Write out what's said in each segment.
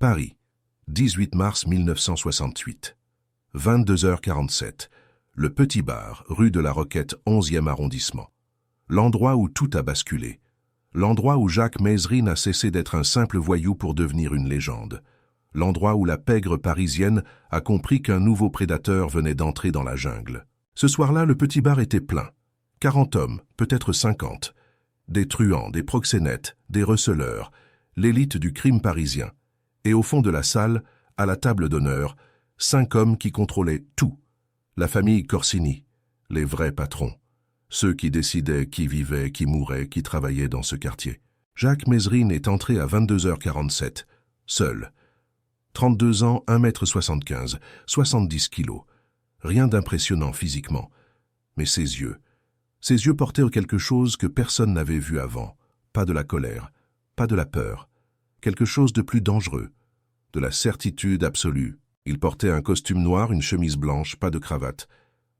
Paris, 18 mars 1968. 22h47. Le Petit Bar, rue de la Roquette, 11e arrondissement. L'endroit où tout a basculé. L'endroit où Jacques Mezrine a cessé d'être un simple voyou pour devenir une légende. L'endroit où la pègre parisienne a compris qu'un nouveau prédateur venait d'entrer dans la jungle. Ce soir-là, le Petit Bar était plein. 40 hommes, peut-être 50. Des truands, des proxénètes, des receleurs, l'élite du crime parisien. Et au fond de la salle, à la table d'honneur, 5 hommes qui contrôlaient tout. La famille Corsini, les vrais patrons. Ceux qui décidaient qui vivait, qui mourait, qui travaillait dans ce quartier. Jacques Mezrine est entré à 22h47, seul. 32 ans, 1m75, 70 kilos. Rien d'impressionnant physiquement. Mais ses yeux portaient quelque chose que personne n'avait vu avant. Pas de la colère, pas de la peur. Quelque chose de plus dangereux, de la certitude absolue. Il portait un costume noir, une chemise blanche, pas de cravate.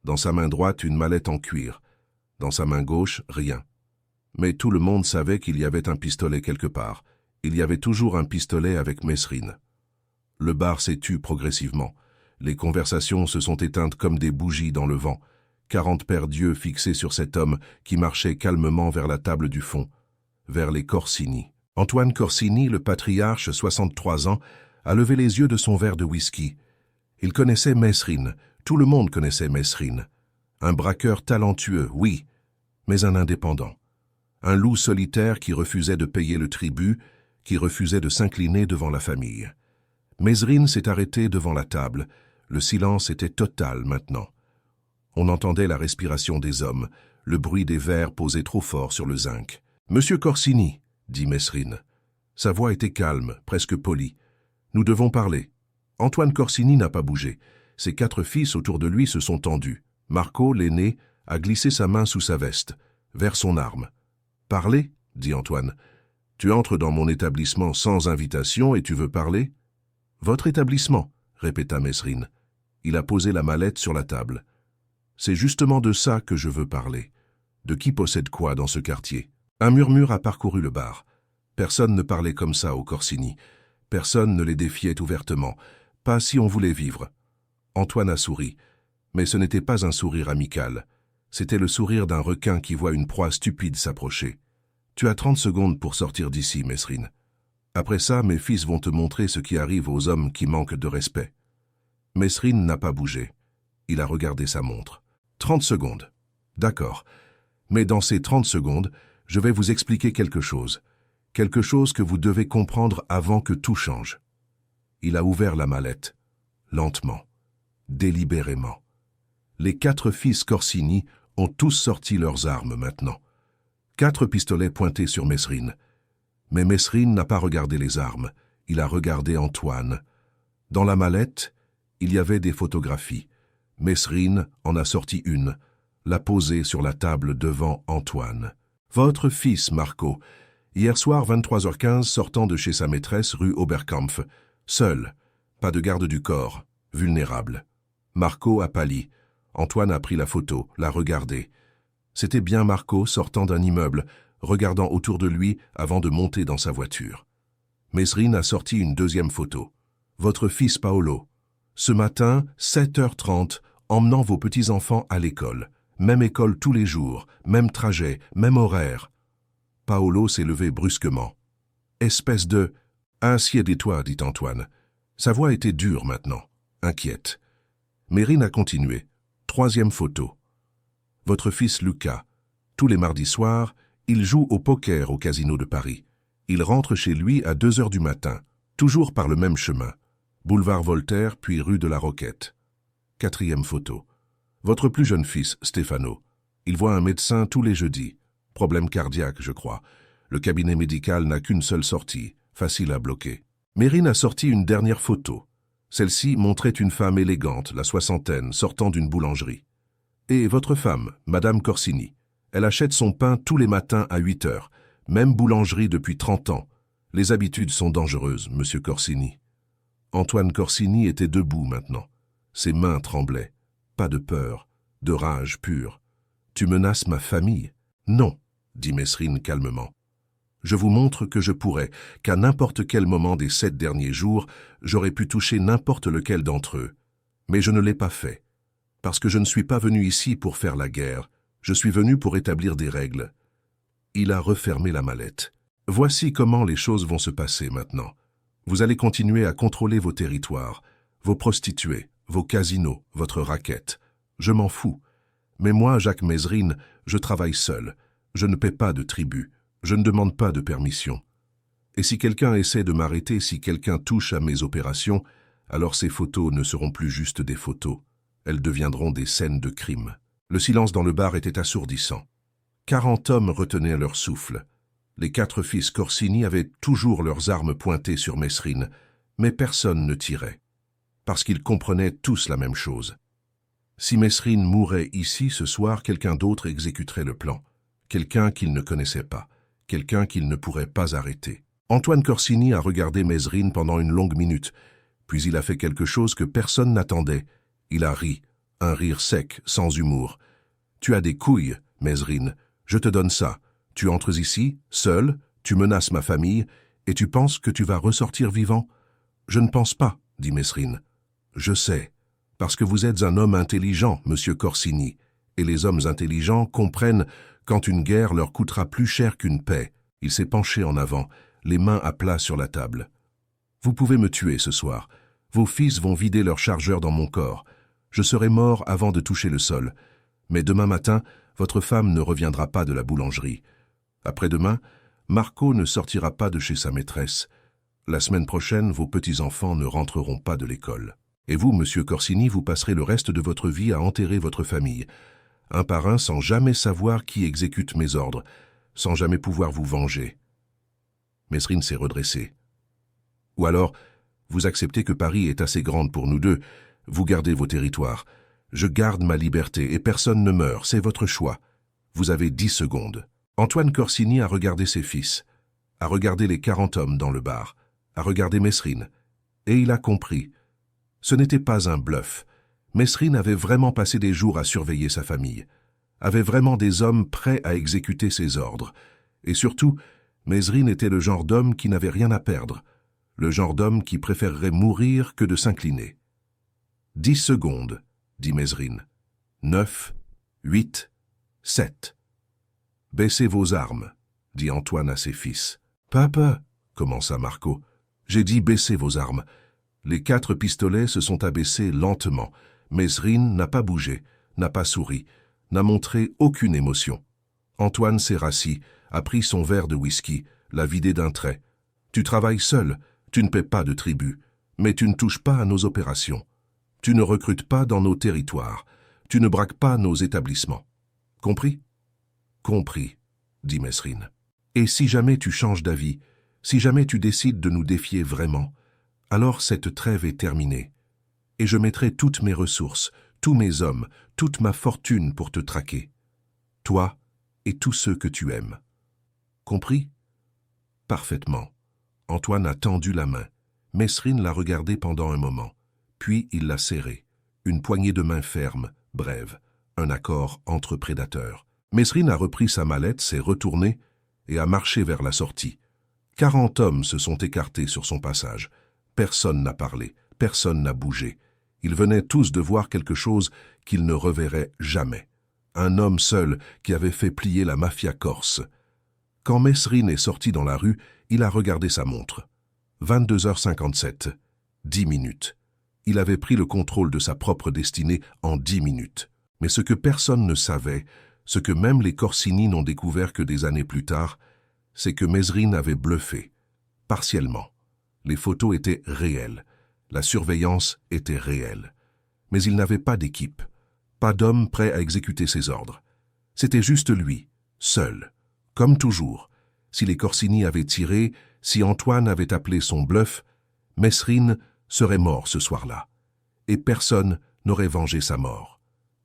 Dans sa main droite, une mallette en cuir. Dans sa main gauche, rien. Mais tout le monde savait qu'il y avait un pistolet quelque part. Il y avait toujours un pistolet avec Mezrine. Le bar s'est tu progressivement. Les conversations se sont éteintes comme des bougies dans le vent. 40 paires d'yeux fixés sur cet homme qui marchait calmement vers la table du fond, vers les Corsini. Antoine Corsini, le patriarche, 63 ans, a levé les yeux de son verre de whisky. Il connaissait Mezrine, tout le monde connaissait Mezrine. Un braqueur talentueux, oui, mais un indépendant. Un loup solitaire qui refusait de payer le tribut, qui refusait de s'incliner devant la famille. Mezrine s'est arrêté devant la table. Le silence était total maintenant. On entendait la respiration des hommes, le bruit des verres posés trop fort sur le zinc. « Monsieur Corsini », dit Mezrine. Sa voix était calme, presque polie. « Nous devons parler. » Antoine Corsini n'a pas bougé. Ses 4 fils autour de lui se sont tendus. Marco, l'aîné, a glissé sa main sous sa veste, vers son arme. « Parler ?» dit Antoine. « Tu entres dans mon établissement sans invitation et tu veux parler ?»« Votre établissement ?» répéta Mezrine. Il a posé la mallette sur la table. « C'est justement de ça que je veux parler. De qui possède quoi dans ce quartier ?» Un murmure a parcouru le bar. Personne ne parlait comme ça aux Corsini. Personne ne les défiait ouvertement. Pas si on voulait vivre. Antoine a souri. Mais ce n'était pas un sourire amical. C'était le sourire d'un requin qui voit une proie stupide s'approcher. « Tu as 30 secondes pour sortir d'ici, Mezrine. Après ça, mes fils vont te montrer ce qui arrive aux hommes qui manquent de respect. » Mezrine n'a pas bougé. Il a regardé sa montre. 30 secondes. D'accord. Mais dans ces 30 secondes, je vais vous expliquer quelque chose. Quelque chose que vous devez comprendre avant que tout change. Il a ouvert la mallette. Lentement. Délibérément. Les 4 fils Corsini ont tous sorti leurs armes maintenant. 4 pistolets pointés sur Mezrine. Mais Mezrine n'a pas regardé les armes. Il a regardé Antoine. Dans la mallette, il y avait des photographies. Mezrine en a sorti une, l'a posée sur la table devant Antoine. « Votre fils, Marco, hier soir 23h15 sortant de chez sa maîtresse rue Oberkampf, seul, pas de garde du corps, vulnérable. » Marco a pâli. Antoine a pris la photo, l'a regardée. C'était bien Marco sortant d'un immeuble, regardant autour de lui avant de monter dans sa voiture. Mezrine a sorti une deuxième photo. « Votre fils Paolo. Ce matin, 7h30, emmenant vos petits-enfants à l'école. Même école tous les jours, même trajet, même horaire. » Paolo s'est levé brusquement. « Espèce de... »« Assieds-toi, dit Antoine. » Sa voix était dure maintenant, inquiète. Mezrine a continué. Troisième photo. « Votre fils Lucas. Tous les mardis soirs, il joue au poker au casino de Paris. Il rentre chez lui à 2h du matin, toujours par le même chemin. Boulevard Voltaire, puis rue de la Roquette. » Quatrième photo. « Votre plus jeune fils, Stefano. Il voit un médecin tous les jeudis. Problème cardiaque, je crois. Le cabinet médical n'a qu'une seule sortie, facile à bloquer. » Mezrine a sorti une dernière photo. Celle-ci montrait une femme élégante, la soixantaine, sortant d'une boulangerie. « Et votre femme, Madame Corsini. Elle achète son pain tous les matins à 8h. Même boulangerie depuis 30 ans. Les habitudes sont dangereuses, Monsieur Corsini. » Antoine Corsini était debout maintenant. Ses mains tremblaient. Pas de peur, de rage pure. « Tu menaces ma famille ?»« Non, dit Mezrine calmement. Je vous montre que je pourrais, qu'à n'importe quel moment des 7 derniers jours, j'aurais pu toucher n'importe lequel d'entre eux. Mais je ne l'ai pas fait. Parce que je ne suis pas venu ici pour faire la guerre. Je suis venu pour établir des règles. » Il a refermé la mallette. « Voici comment les choses vont se passer maintenant. Vous allez continuer à contrôler vos territoires, vos prostituées, vos casinos, votre raquette. Je m'en fous. Mais moi, Jacques Mezrine, je travaille seul. Je ne paie pas de tribut. Je ne demande pas de permission. Et si quelqu'un essaie de m'arrêter, si quelqu'un touche à mes opérations, alors ces photos ne seront plus juste des photos. Elles deviendront des scènes de crime. » Le silence dans le bar était assourdissant. 40 hommes retenaient leur souffle. Les 4 fils Corsini avaient toujours leurs armes pointées sur Mezrine, mais personne ne tirait, parce qu'ils comprenaient tous la même chose. Si Mezrine mourait ici ce soir, quelqu'un d'autre exécuterait le plan, quelqu'un qu'il ne connaissait pas, quelqu'un qu'il ne pourrait pas arrêter. Antoine Corsini a regardé Mezrine pendant une longue minute, puis il a fait quelque chose que personne n'attendait. Il a ri, un rire sec, sans humour. « Tu as des couilles, Mezrine, je te donne ça. Tu entres ici, seul, tu menaces ma famille, et tu penses que tu vas ressortir vivant ? » « Je ne pense pas, » dit Mezrine. « Je sais, parce que vous êtes un homme intelligent, monsieur Corsini, et les hommes intelligents comprennent quand une guerre leur coûtera plus cher qu'une paix. » Il s'est penché en avant, les mains à plat sur la table. « Vous pouvez me tuer ce soir. Vos fils vont vider leur chargeur dans mon corps. Je serai mort avant de toucher le sol. Mais demain matin, votre femme ne reviendra pas de la boulangerie. Après-demain, Marco ne sortira pas de chez sa maîtresse. La semaine prochaine, vos petits-enfants ne rentreront pas de l'école. Et vous, monsieur Corsini, vous passerez le reste de votre vie à enterrer votre famille, un par un, sans jamais savoir qui exécute mes ordres, sans jamais pouvoir vous venger. » Mezrine s'est redressé. « Ou alors, vous acceptez que Paris est assez grande pour nous deux, vous gardez vos territoires. Je garde ma liberté et personne ne meurt, c'est votre choix. Vous avez 10 secondes. » Antoine Corsini a regardé ses fils, a regardé les 40 hommes dans le bar, a regardé Mezrine, et il a compris. Ce n'était pas un bluff. Mezrine avait vraiment passé des jours à surveiller sa famille, avait vraiment des hommes prêts à exécuter ses ordres. Et surtout, Mezrine était le genre d'homme qui n'avait rien à perdre, le genre d'homme qui préférerait mourir que de s'incliner. 10 secondes, dit Mezrine. 9, 8, 7. Baissez vos armes, dit Antoine à ses fils. Papa, commença Marco. J'ai dit baissez vos armes. Les 4 pistolets se sont abaissés lentement. Mezrine n'a pas bougé, n'a pas souri, n'a montré aucune émotion. Antoine s'est rassis, a pris son verre de whisky, l'a vidé d'un trait. Tu travailles seul, tu ne paies pas de tribut, mais tu ne touches pas à nos opérations. Tu ne recrutes pas dans nos territoires, tu ne braques pas nos établissements. Compris ? Compris, dit Mezrine. Et si jamais tu changes d'avis, si jamais tu décides de nous défier vraiment, alors cette trêve est terminée. Et je mettrai toutes mes ressources, tous mes hommes, toute ma fortune pour te traquer. Toi et tous ceux que tu aimes. Compris ? Parfaitement. Antoine a tendu la main. Mezrine l'a regardé pendant un moment. Puis il l'a serré. Une poignée de main ferme, brève. Un accord entre prédateurs. Mezrine a repris sa mallette, s'est retourné et a marché vers la sortie. 40 hommes se sont écartés sur son passage. Personne n'a parlé, personne n'a bougé. Ils venaient tous de voir quelque chose qu'ils ne reverraient jamais. Un homme seul qui avait fait plier la mafia corse. Quand Mezrine est sorti dans la rue, il a regardé sa montre. 22h57. 10 minutes. Il avait pris le contrôle de sa propre destinée en 10 minutes. Mais ce que personne ne savait, ce que même les Corsini n'ont découvert que des années plus tard, c'est que Mezrine avait bluffé, partiellement. Les photos étaient réelles, la surveillance était réelle. Mais il n'avait pas d'équipe, pas d'homme prêt à exécuter ses ordres. C'était juste lui, seul, comme toujours. Si les Corsini avaient tiré, si Antoine avait appelé son bluff, Mezrine serait mort ce soir-là. Et personne n'aurait vengé sa mort.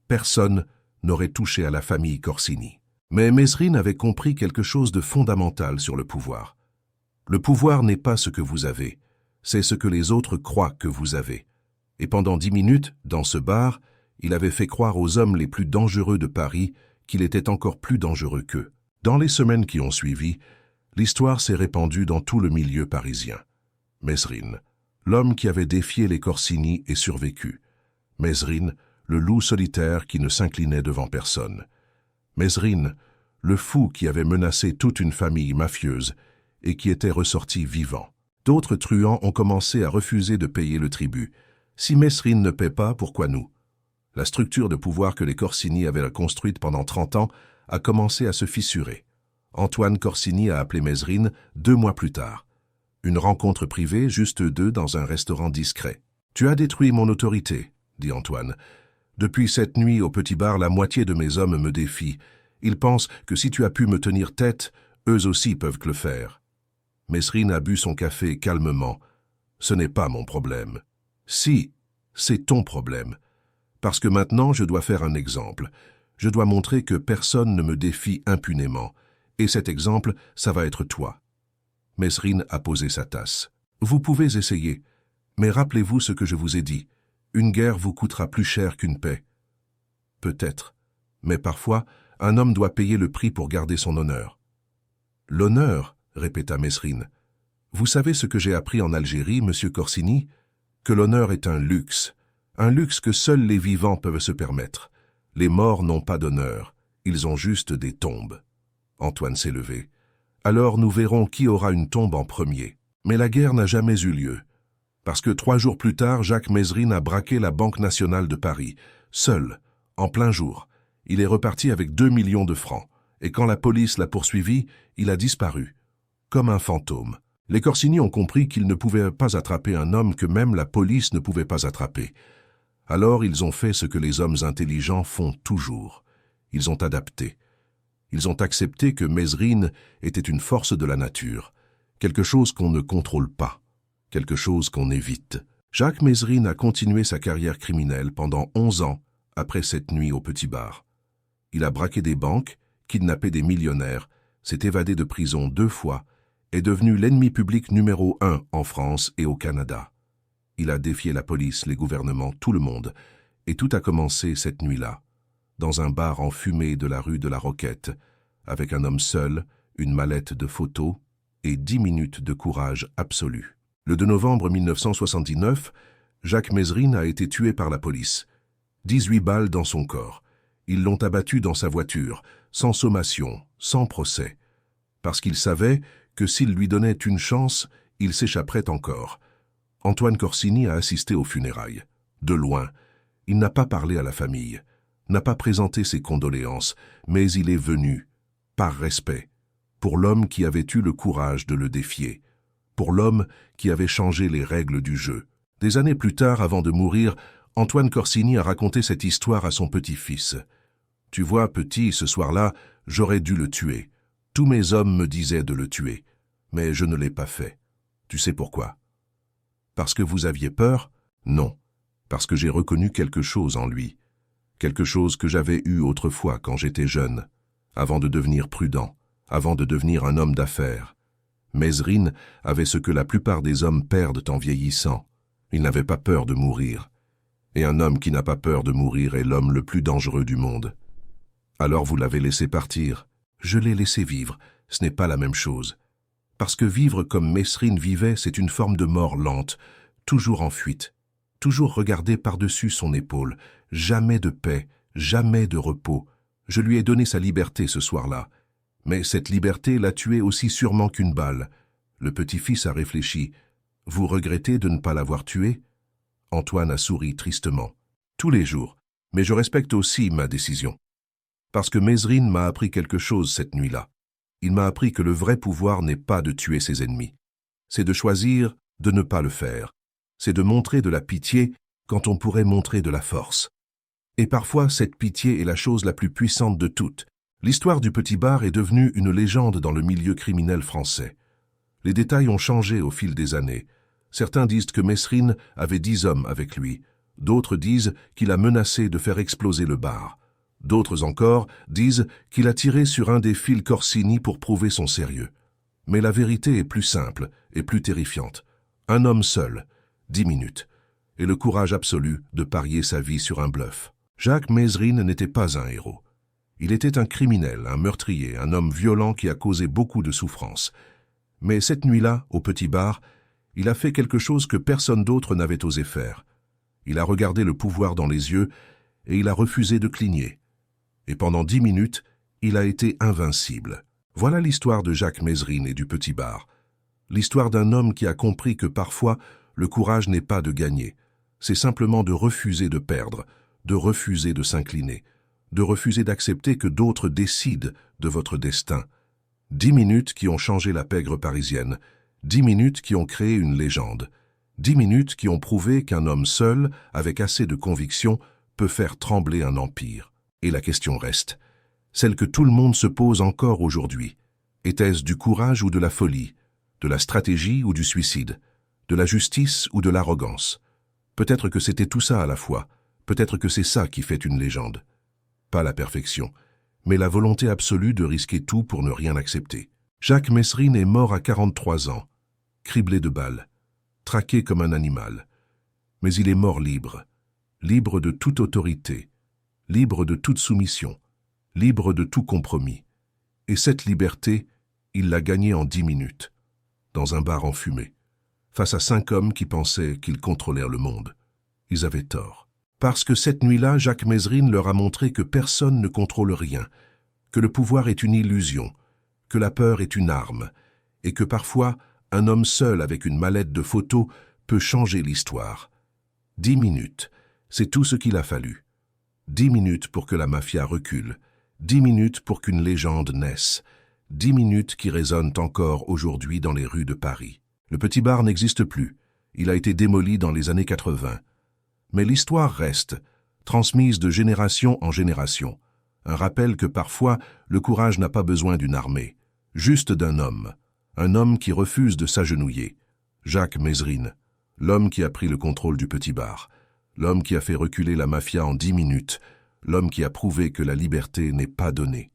Personne n'aurait touché à la famille Corsini. Mais Mezrine avait compris quelque chose de fondamental sur le pouvoir. Le pouvoir n'est pas ce que vous avez, c'est ce que les autres croient que vous avez. Et pendant 10 minutes, dans ce bar, il avait fait croire aux hommes les plus dangereux de Paris qu'il était encore plus dangereux qu'eux. Dans les semaines qui ont suivi, L'histoire s'est répandue dans tout le milieu parisien. Mesrine, l'homme qui avait défié les Corsini et survécu. Mesrine, le loup solitaire qui ne s'inclinait devant personne. Mesrine, le fou qui avait menacé toute une famille mafieuse et qui était ressorti vivant. D'autres truands ont commencé à refuser de payer le tribut. Si Mesrine ne paie pas, pourquoi nous? La structure de pouvoir que les Corsini avaient construite pendant 30 ans a commencé à se fissurer. Antoine Corsini a appelé Mesrine 2 mois plus tard. Une rencontre privée, juste eux deux, dans un restaurant discret. « Tu as détruit mon autorité, » dit Antoine. « Depuis cette nuit au petit bar, la moitié de mes hommes me défient. Ils pensent que si tu as pu me tenir tête, eux aussi peuvent le faire. » Mesrine a bu son café calmement. « Ce n'est pas mon problème. »« Si, c'est ton problème. Parce que maintenant, je dois faire un exemple. Je dois montrer que personne ne me défie impunément. Et cet exemple, ça va être toi. » Mesrine a posé sa tasse. « Vous pouvez essayer, mais rappelez-vous ce que je vous ai dit. Une guerre vous coûtera plus cher qu'une paix. » Peut-être, mais parfois, un homme doit payer le prix pour garder son honneur. « L'honneur » répéta Mesrine. « Vous savez ce que j'ai appris en Algérie, monsieur Corsini? Que l'honneur est un luxe que seuls les vivants peuvent se permettre. Les morts n'ont pas d'honneur, ils ont juste des tombes. » Antoine s'est levé. « Alors nous verrons qui aura une tombe en premier. » Mais la guerre n'a jamais eu lieu. Parce que 3 jours plus tard, Jacques Mesrine a braqué la Banque nationale de Paris. Seul, en plein jour. Il est reparti avec 2 millions de francs. Et quand la police l'a poursuivi, il a disparu. Comme un fantôme. Les Corsini ont compris qu'ils ne pouvaient pas attraper un homme que même la police ne pouvait pas attraper. Alors ils ont fait ce que les hommes intelligents font toujours. Ils ont adapté. Ils ont accepté que Mesrine était une force de la nature, quelque chose qu'on ne contrôle pas, quelque chose qu'on évite. Jacques Mesrine a continué sa carrière criminelle pendant 11 ans après cette nuit au petit bar. Il a braqué des banques, kidnappé des millionnaires, s'est évadé de prison 2 fois, est devenu l'ennemi public numéro 1 en France et au Canada. Il a défié la police, les gouvernements, tout le monde, et tout a commencé cette nuit-là, dans un bar enfumé de la rue de la Roquette, avec un homme seul, une mallette de photos et 10 minutes de courage absolu. Le 2 novembre 1979, Jacques Mesrine a été tué par la police. 18 balles dans son corps. Ils l'ont abattu dans sa voiture, sans sommation, sans procès, parce qu'ils savaient que s'ils lui donnaient une chance, il s'échapperait encore. Antoine Corsini a assisté aux funérailles. De loin, il n'a pas parlé à la famille, n'a pas présenté ses condoléances, mais il est venu, par respect, pour l'homme qui avait eu le courage de le défier, pour l'homme qui avait changé les règles du jeu. Des années plus tard, avant de mourir, Antoine Corsini a raconté cette histoire à son petit-fils. « Tu vois, petit, ce soir-là, j'aurais dû le tuer. Tous mes hommes me disaient de le tuer, mais je ne l'ai pas fait. Tu sais pourquoi? Parce que vous aviez peur? Non, parce que j'ai reconnu quelque chose en lui, quelque chose que j'avais eu autrefois quand j'étais jeune, avant de devenir prudent, avant de devenir un homme d'affaires. Mesrine avait ce que la plupart des hommes perdent en vieillissant. Il n'avait pas peur de mourir. Et un homme qui n'a pas peur de mourir est l'homme le plus dangereux du monde. Alors vous l'avez laissé partir. Je l'ai laissé vivre. Ce n'est pas la même chose. Parce que vivre comme Mesrine vivait, c'est une forme de mort lente, toujours en fuite, toujours regardé par-dessus son épaule, jamais de paix, jamais de repos. Je lui ai donné sa liberté ce soir-là. Mais cette liberté l'a tué aussi sûrement qu'une balle. Le petit-fils a réfléchi. « Vous regrettez de ne pas l'avoir tué ?» Antoine a souri tristement. « Tous les jours, mais je respecte aussi ma décision. Parce que Mesrine m'a appris quelque chose cette nuit-là. Il m'a appris que le vrai pouvoir n'est pas de tuer ses ennemis. C'est de choisir de ne pas le faire. C'est de montrer de la pitié quand on pourrait montrer de la force. Et parfois, cette pitié est la chose la plus puissante de toutes. L'histoire du petit bar est devenue une légende dans le milieu criminel français. Les détails ont changé au fil des années. Certains disent que Mesrine avait 10 hommes avec lui. D'autres disent qu'il a menacé de faire exploser le bar. D'autres encore disent qu'il a tiré sur un des fils Corsini pour prouver son sérieux. Mais la vérité est plus simple et plus terrifiante. Un homme seul, 10 minutes, et le courage absolu de parier sa vie sur un bluff. Jacques Mesrine n'était pas un héros. Il était un criminel, un meurtrier, un homme violent qui a causé beaucoup de souffrance. Mais cette nuit-là, au petit bar, il a fait quelque chose que personne d'autre n'avait osé faire. Il a regardé le pouvoir dans les yeux et il a refusé de cligner. Et pendant 10 minutes, il a été invincible. Voilà l'histoire de Jacques Mézerine et du petit bar. L'histoire d'un homme qui a compris que parfois, le courage n'est pas de gagner. C'est simplement de refuser de perdre, de refuser de s'incliner, de refuser d'accepter que d'autres décident de votre destin. 10 minutes qui ont changé la pègre parisienne, 10 minutes qui ont créé une légende, 10 minutes qui ont prouvé qu'un homme seul, avec assez de conviction, peut faire trembler un empire. Et la question reste, celle que tout le monde se pose encore aujourd'hui. Était-ce du courage ou de la folie, de la stratégie ou du suicide, de la justice ou de l'arrogance? Peut-être que c'était tout ça à la fois, peut-être que c'est ça qui fait une légende. Pas la perfection, mais la volonté absolue de risquer tout pour ne rien accepter. Jacques Mézerine est mort à 43 ans, criblé de balles, traqué comme un animal. Mais il est mort libre, libre de toute autorité, libre de toute soumission, libre de tout compromis. Et cette liberté, il l'a gagnée en 10 minutes, dans un bar enfumé, face à 5 hommes qui pensaient qu'ils contrôlèrent le monde. Ils avaient tort. Parce que cette nuit-là, Jacques Mézerine leur a montré que personne ne contrôle rien, que le pouvoir est une illusion, que la peur est une arme, et que parfois, un homme seul avec une mallette de photos peut changer l'histoire. 10 minutes, c'est tout ce qu'il a fallu. 10 minutes pour que la mafia recule, 10 minutes pour qu'une légende naisse, 10 minutes qui résonnent encore aujourd'hui dans les rues de Paris. Le petit bar n'existe plus, il a été démoli dans les années 80. Mais l'histoire reste, transmise de génération en génération. Un rappel que parfois, le courage n'a pas besoin d'une armée, juste d'un homme. Un homme qui refuse de s'agenouiller. Jacques Mézerine, l'homme qui a pris le contrôle du petit bar. L'homme qui a fait reculer la mafia en 10 minutes. L'homme qui a prouvé que la liberté n'est pas donnée.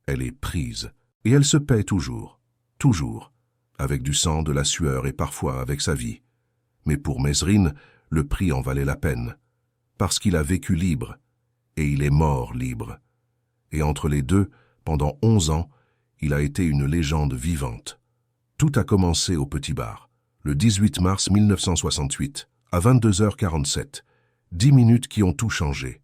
Elle est prise. Et elle se paie toujours. Toujours. Avec du sang, de la sueur et parfois avec sa vie. Mais pour Mézerine, le prix en valait la peine. Parce qu'il a vécu libre. Et il est mort libre. Et entre les deux, pendant 11 ans, il a été une légende vivante. Tout a commencé au petit bar, le 18 mars 1968, à 22h47. 10 minutes qui ont tout changé.